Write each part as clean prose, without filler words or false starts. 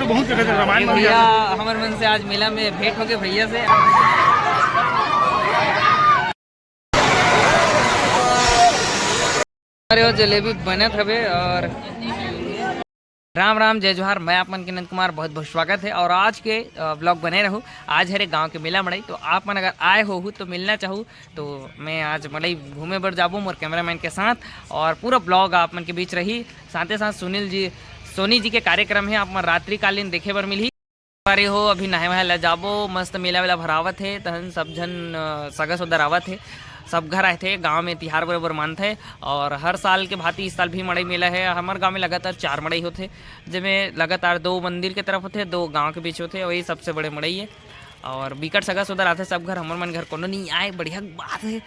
बहुत जगह से रामायण भैया हमारे मन से आज मेला में भेंट हो गए भैया से। अरे वो जलेबी बनत हवे और राम राम जय जोहार। मैं आप मन के नंद कुमार बहुत बहुत स्वागत है और आज के ब्लॉग बने रहूँ। आज हरे गांव के मेला मड़ई तो आप मन अगर आए हो तो मिलना चाहूँ तो मैं आज मड़ई घूमे बर जाबू मोर कैमरामैन के साथ और पूरा ब्लॉग आप मन के बीच रही। साथ ही साथ सोनी जी के कार्यक्रम है आप मन रात्रिकालीन देखे बर मिली। अरे हो अभी नहाए वहाए ला जाबो मस्त मेला वेला भरावत है तहन सब जन सगा सुदर आवत है। सब घर आए थे गांव में तिहार बराबर मानते हैं और हर साल के भांति इस साल भी मड़ई मेला है। हमारे गांव में लगातार 4 मड़ई होते जिसमें लगातार 2 मंदिर के तरफ होते 2 गांव के बीच होते वही सबसे बड़े मड़ई है। और बिकट सगा सुदर आते सब घर हमारे मन घर कोनो नहीं आए बढ़िया बात है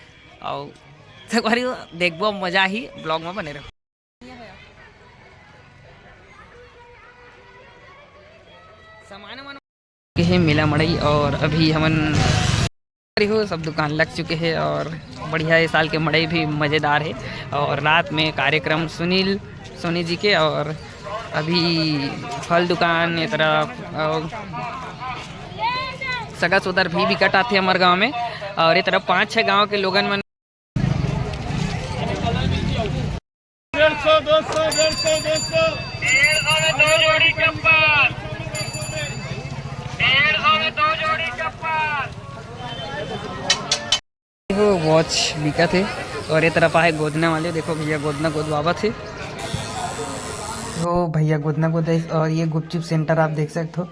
और देखबो मजा ही ब्लॉग में बने रहो। सामान है मेला मड़ई और अभी हमन हो सब दुकान लग चुके हैं और बढ़िया इस साल के मड़ई भी मज़ेदार है। और रात में कार्यक्रम सोनी जी के और अभी फल दुकान ये तरफ और सगा सुदर भी बिकट आते हमारे गांव में और ये तरफ 5-6 गांव के लोगन मन 150 वॉच बिका थे। और ये तरफ आए गोदना वाले देखो भैया गोदना गोदवावा थे तो भैया गोदना गोद और ये गुपचुप सेंटर आप देख सकते हो।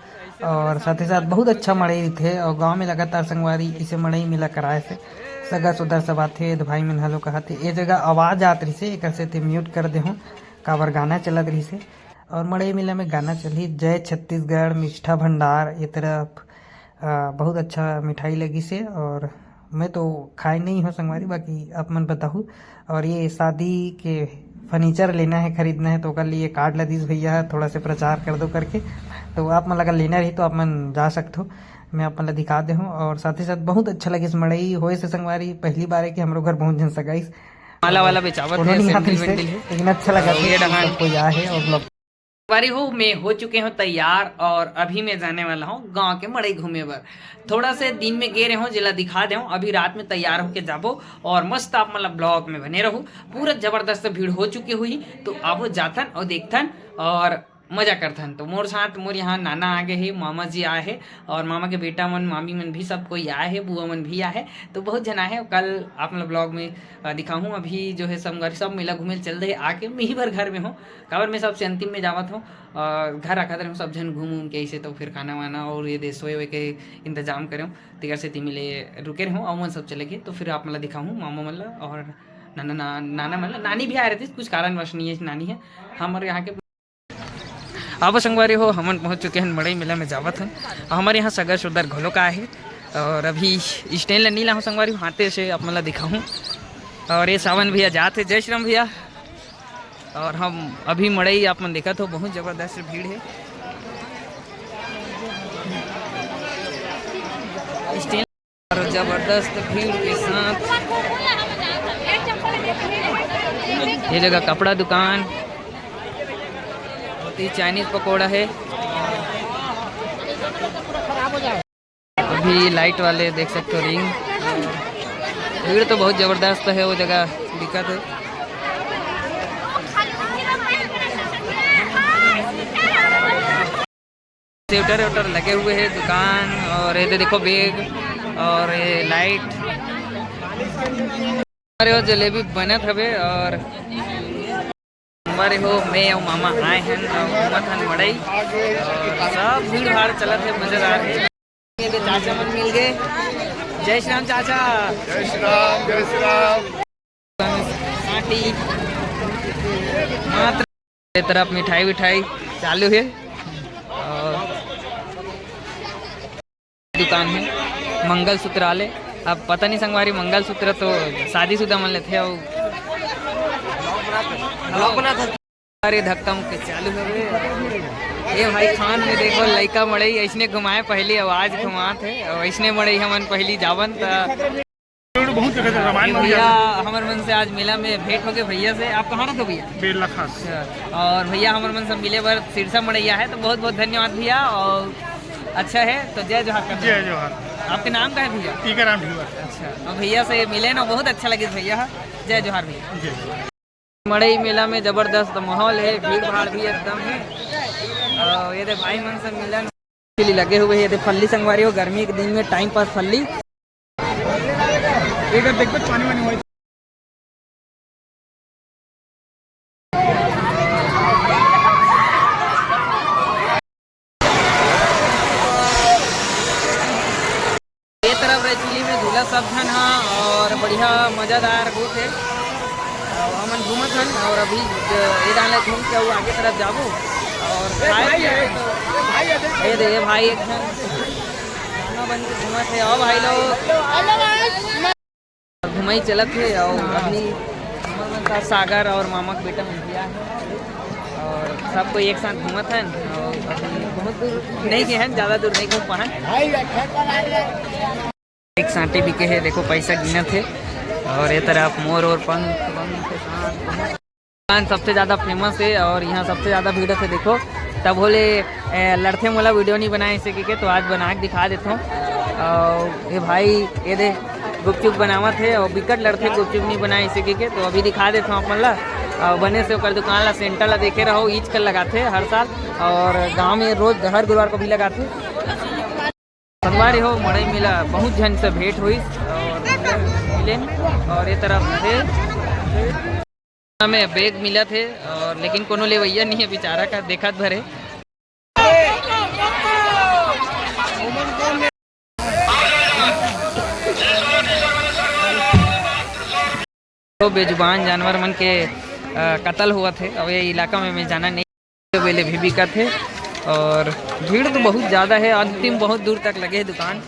और साथ ही साथ बहुत अच्छा मड़ई थे और गांव में लगातार संगवारी इसे मड़ई मिला कराए से सगा सुदर सब आते भाई मन हलो कहते ये जगह आवाज़ आत रही से एक से म्यूट कर दे हूँ काबर गाना चलत रही से। और मड़ई मेला में गाना चली जय छत्तीसगढ़ मिष्ठा भंडार ये तरफ बहुत अच्छा मिठाई लगी से और मैं तो खाई नहीं हूँ संगवारी बाकी आप मन बताऊँ। और ये शादी के फर्नीचर लेना है खरीदना है तो कर लिए कार्ड ला दीस भैया थोड़ा से प्रचार कर दो करके तो आप मन अगर लेना रही तो आप मन जा सकते हो मैं आप मन दिखा दे हूँ। और साथ ही साथ बहुत अच्छा लगे इस मड़ई होए से संगवारी पहली बार है कि हमारे घर बहुत जन सगाई माला वाला बेचावत है लेकिन अच्छा लगा कोई आया है और बारी हो मैं हो चुके हूँ तैयार और अभी मैं जाने वाला हूँ गांव के मड़ई घूमे बर। थोड़ा से दिन में गे रहे हो जिला दिखा दे अभी रात में तैयार होके जाबो और मस्त आप मतलब ब्लॉग में बने रहो। पूरा जबरदस्त भीड़ हो चुकी हुई तो आप जाथन और देखथन और मजा करथन। तो मोर साथ मोर यहाँ नाना आ गए है मामा जी आए है और मामा के बेटा मन मामी मन भी सब कोई आए है बुआ मन भी आए है तो बहुत जन आए है। कल आप मतलब ब्लॉग में दिखाऊँ अभी जो है सब मेला घूमे चल रहे आके मैं ही भर घर में हूँ काबर मैं सबसे अंतिम में जावत हूँ और घर आकर रहे सब जन घूम के ऐसे तो फिर खाना वाना और ये सोए वे के इंतजाम करें तिगर से तिमिले रुके रहे और मन सब चले गए तो फिर आप मतलब दिखाऊँ मामा मल्ला और नाना मल्ला नानी भी आ रहे थे कुछ कारणवश नहीं है नानी है हमारे यहाँ के आप संगवारी हो हमन पहुँच चुके हैं मड़ई मेला में जावत हैं। हमारे यहाँ सगा सुदर घोलो का है और अभी स्टैंड ला नीला हूँ संगवारी हाथे से आप मतलब दिखाऊँ। और ये सावन भैया जाते जय श्री राम भैया और हम अभी मड़ई आप मन देखा तो बहुत ज़बरदस्त भीड़ है स्टैंड और ज़बरदस्त भीड़ के साथ ये जगह कपड़ा दुकान चाइनीज पकोड़ा है। अभी लाइट वाले देख सकते हो रिंग भीड़ तो बहुत जबरदस्त है वो जगह दिक्कत है। स्वेटर लगे हुए हैं दुकान और ये देखो बैग और ये लाइट अरे वो जलेबी बनत हवे और हमारे हो मैं और मामा आए हैं और मड़ई सब भीड़ भाड़ चलत है मजेदार है। चाचा मन मिल गए जय श्री राम चाचा जय श्री राम जय श्री राम। मात्र तरफ मिठाई चालू है और दुकान है मंगलसूत्र वाले। अब पता नहीं संगवारी मंगलसूत्र तो शादीशुदा मन लेते और अरे धक्का मुक्के चालू है ये भाई खान में देखो लइका मड़ई ऐसने घुमाए पहली आवाज घुमात है और ऐसने मड़ई हमन पहली जावन बहुत देखे थे रामायण में भैया हमर मन से आज मेला में भेंट हो गए भैया से। आप कहाँ रहते हो भैया? बेला खास। और भैया हमर मन से मिले बर सिरसा मड़ैया है, तो बहुत बहुत धन्यवाद भैया। और अच्छा है तो जय जोहार कर। जय जोहार। आपके नाम का है भैया? टीकाराम ढिलवा। अच्छा, और भैया से मिले ना बहुत अच्छा लगे भैया। जय जोहार भैया। जय। मड़ई मेला में जबरदस्त माहौल है, भीड़ भाड़ भी एकदम है। और ये दे भाई मन से मिलन के लिए लगे हुए, ये दे फल्ली संगवारी हो, गर्मी के दिन में टाइम पास फल्ली एक देखो पानी वानी हुआ। एक्चुअली में झूला सब धन हाँ और बढ़िया मज़ेदार होत है। हमन घूमत हन और अभी ये डाले घूम के आगे तरफ जाबो और ये दे भाई एक जन गाना बन के घूमत है। और भाई लोग घुमाई चलत है। और अभी हमर सागर और मामा के बेटा मिलिया है और सब कोई एक साथ घूमत हन। और अभी बहुत दूर नहीं गए हैं, ज़्यादा दूर नहीं घूम पाए। एक सांटे भी के है, देखो पैसा गिनत है। और ये तरफ मोर और पंख सबसे ज़्यादा फेमस है और यहाँ सबसे ज़्यादा भीड़ है। देखो तब बोले लड़ते मोला वीडियो नहीं बनाए इसे के, तो आज बना के दिखा देता हूँ। और ये भाई ये दे गुपचुप बनावत है और बिकट लड़ते गुपचुप नहीं बनाए इसे के, तो अभी दिखा देता हूँ अपन ला। बने से ओकर दुकान ला सेंटर ला देखे रहो, ईच कर लगाते हर साल और गाँव में रोज हर गुरुवार को भी लगाते। संगवारी हो मड़ई मेला बहुत जन से भेंट हुई और मिले। और ये तरफ थे हमें बैग मिला थे और लेकिन कोनो लेवैया नहीं है बेचारा का, देखत भरे। तो बेजुबान जानवर मन के कत्ल हुआ थे। अब ये इलाका में मैं जाना नहीं, वेले भी बिका थे और भीड़ तो बहुत ज़्यादा है। अंतिम बहुत दूर तक लगे है दुकान।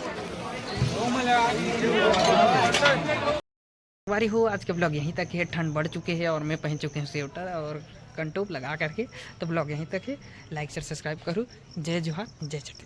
बारी हो आज के ब्लॉग यहीं तक है। ठंड बढ़ चुके हैं और मैं पहन चुके हैं स्वेटर और कंटोप लगा करके, तो ब्लॉग यहीं तक है। लाइक शेयर सब्सक्राइब करूँ। जय जोहार, जय छत्तीसगढ़।